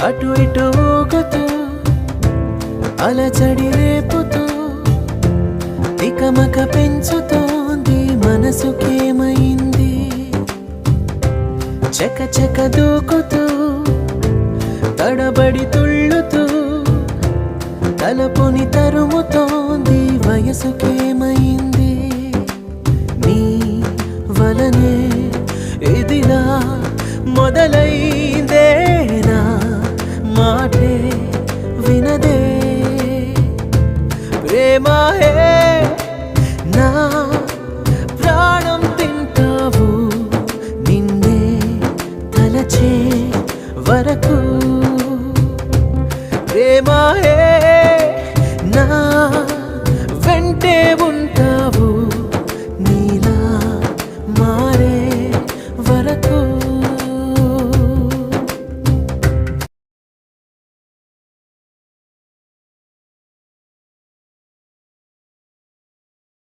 అటు ఇటు ఊగుతూ అలచడి రేపుతూ తికమక పెంచుతోంది మనసుకేమైంది చక చక దూకుతూ తడబడి తుళ్ళుతూ తలపుని తరుముతోంది వయసుకేమైంది నీ వలనే ఇదిలా మొదలైందే నా మాటే వినదే ప్రేమహే నా ప్రాణం తింటావు నిన్నే తలచే వరకు ప్రేమహే నా వెంటే ఉంటా